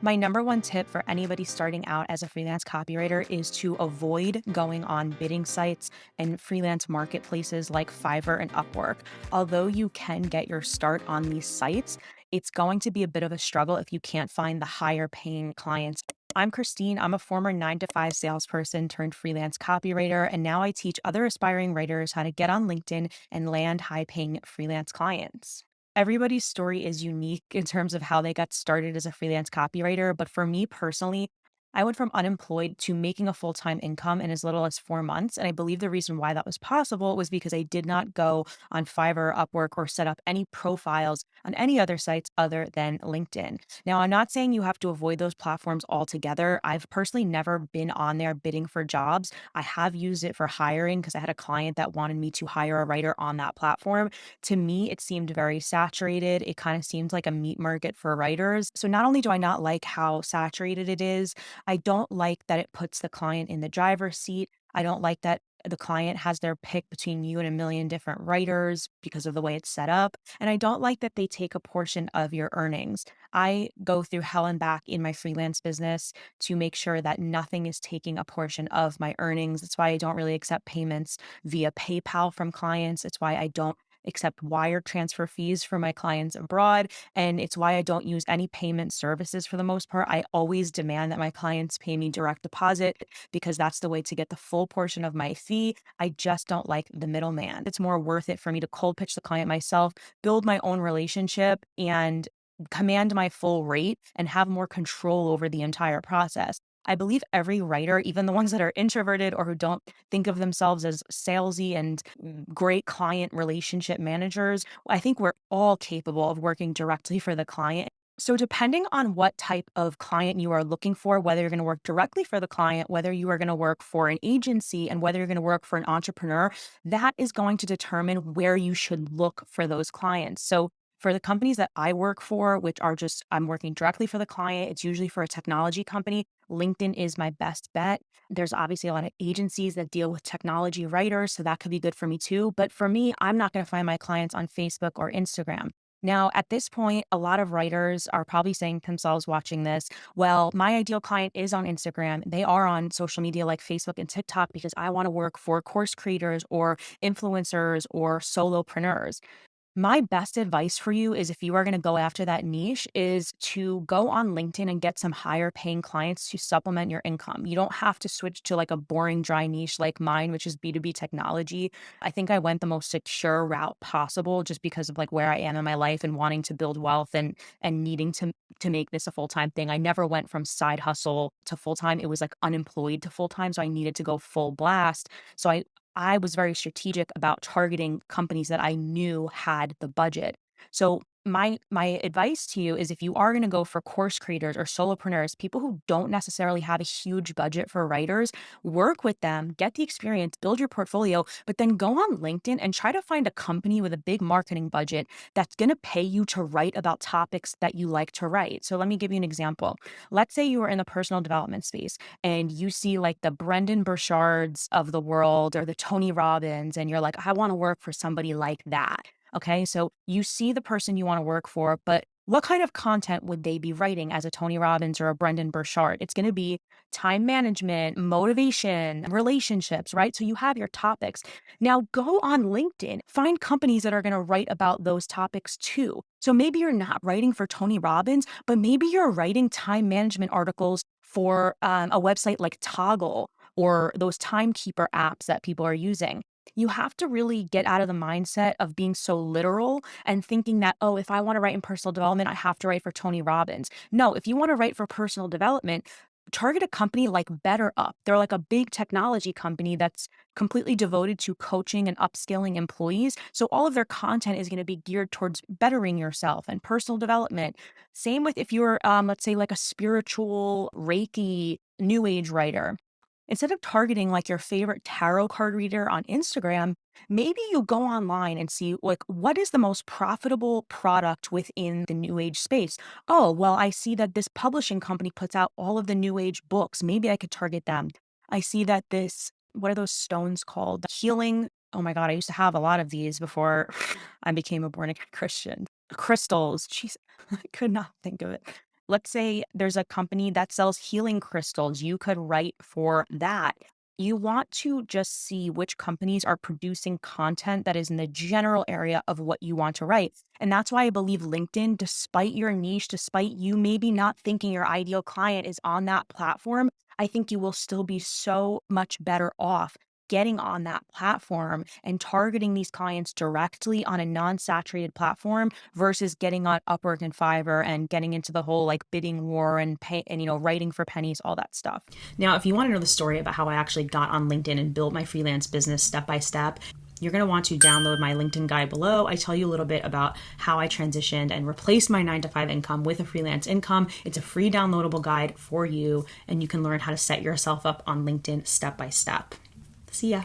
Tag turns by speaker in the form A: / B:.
A: My number one tip for anybody starting out as a freelance copywriter is to avoid going on bidding sites and freelance marketplaces like Fiverr and Upwork. Although you can get your start on these sites, it's going to be a bit of a struggle if you can't find the higher paying clients. I'm Christine. I'm a former 9 to 5 salesperson turned freelance copywriter, and now I teach other aspiring writers how to get on LinkedIn and land high paying freelance clients. Everybody's story is unique in terms of how they got started as a freelance copywriter. But for me personally, I went from unemployed to making a full time income in as little as 4 months. And I believe the reason why that was possible was because I did not go on Fiverr, Upwork, or set up any profiles on any other sites other than LinkedIn. Now, I'm not saying you have to avoid those platforms altogether. I've personally never been on there bidding for jobs. I have used it for hiring because I had a client that wanted me to hire a writer on that platform. To me, it seemed very saturated. It kind of seemed like a meat market for writers. So not only do I not like how saturated it is, I don't like that it puts the client in the driver's seat. I don't like that the client has their pick between you and a million different writers because of the way it's set up. And I don't like that they take a portion of your earnings. I go through hell and back in my freelance business to make sure that nothing is taking a portion of my earnings. That's why I don't really accept payments via PayPal from clients. It's why I don't accept wire transfer fees for my clients abroad. And it's why I don't use any payment services for the most part. I always demand that my clients pay me direct deposit because that's the way to get the full portion of my fee. I just don't like the middleman. It's more worth it for me to cold pitch the client myself, build my own relationship, and command my full rate and have more control over the entire process. I believe every writer, even the ones that are introverted or who don't think of themselves as salesy and great client relationship managers, I think we're all capable of working directly for the client. So, depending on what type of client you are looking for, whether you're going to work directly for the client, whether you are going to work for an agency, and whether you're going to work for an entrepreneur, that is going to determine where you should look for those clients. So, for the companies that I work for, which are just, I'm working directly for the client, it's usually for a technology company. LinkedIn is my best bet. There's obviously a lot of agencies that deal with technology writers, so that could be good for me too. But for me, I'm not going to find my clients on Facebook or Instagram. Now, at this point, a lot of writers are probably saying to themselves watching this, well, my ideal client is on Instagram. They are on social media like Facebook and TikTok because I want to work for course creators or influencers or solopreneurs. My best advice for you is if you are going to go after that niche is to go on LinkedIn and get some higher paying clients to supplement your income. You don't have to switch to like a boring dry niche like mine, which is B2B technology. I think I went the most secure route possible just because of like where I am in my life and wanting to build wealth and needing to make this a full-time thing. I never went from side hustle to full-time. It was like unemployed to full-time, so I needed to go full blast. So I was very strategic about targeting companies that I knew had the budget. So my advice to you is if you are going to go for course creators or solopreneurs, people who don't necessarily have a huge budget for writers, work with them, get the experience, build your portfolio, but then go on LinkedIn and try to find a company with a big marketing budget that's going to pay you to write about topics that you like to write. So let me give you an example. Let's say you are in the personal development space and you see like the Brendan Burchards of the world or the Tony Robbins, and you're like, I want to work for somebody like that. Okay. So you see the person you want to work for, but what kind of content would they be writing as a Tony Robbins or a Brendan Burchard? It's going to be time management, motivation, relationships, right? So you have your topics. Now go on LinkedIn, find companies that are going to write about those topics too. So maybe you're not writing for Tony Robbins, but maybe you're writing time management articles for a website like Toggle or those timekeeper apps that people are using. You have to really get out of the mindset of being so literal and thinking that, oh, if I want to write in personal development, I have to write for Tony Robbins. No, if you want to write for personal development, target a company like BetterUp. They're like a big technology company that's completely devoted to coaching and upskilling employees. So all of their content is going to be geared towards bettering yourself and personal development. Same with if you're, let's say, like a spiritual Reiki new age writer. Instead of targeting like your favorite tarot card reader on Instagram, maybe you go online and see like what is the most profitable product within the new age space. Oh, well, I see that this publishing company puts out all of the new age books. Maybe I could target them. I see that this, what are those stones called? Healing. Oh my God, I used to have a lot of these before I became a born again Christian. Crystals. Jeez, I could not think of it. Let's say there's a company that sells healing crystals. You could write for that. You want to just see which companies are producing content that is in the general area of what you want to write. And that's why I believe LinkedIn, despite your niche, despite you maybe not thinking your ideal client is on that platform, I think you will still be so much better off getting on that platform and targeting these clients directly on a non-saturated platform versus getting on Upwork and Fiverr and getting into the whole like bidding war and pay and writing for pennies, all that stuff. Now, if you want to know the story about how I actually got on LinkedIn and built my freelance business step by step, you're going to want to download my LinkedIn guide below. I tell you a little bit about how I transitioned and replaced my 9-to-5 income with a freelance income. It's a free downloadable guide for you, and you can learn how to set yourself up on LinkedIn step by step. See ya.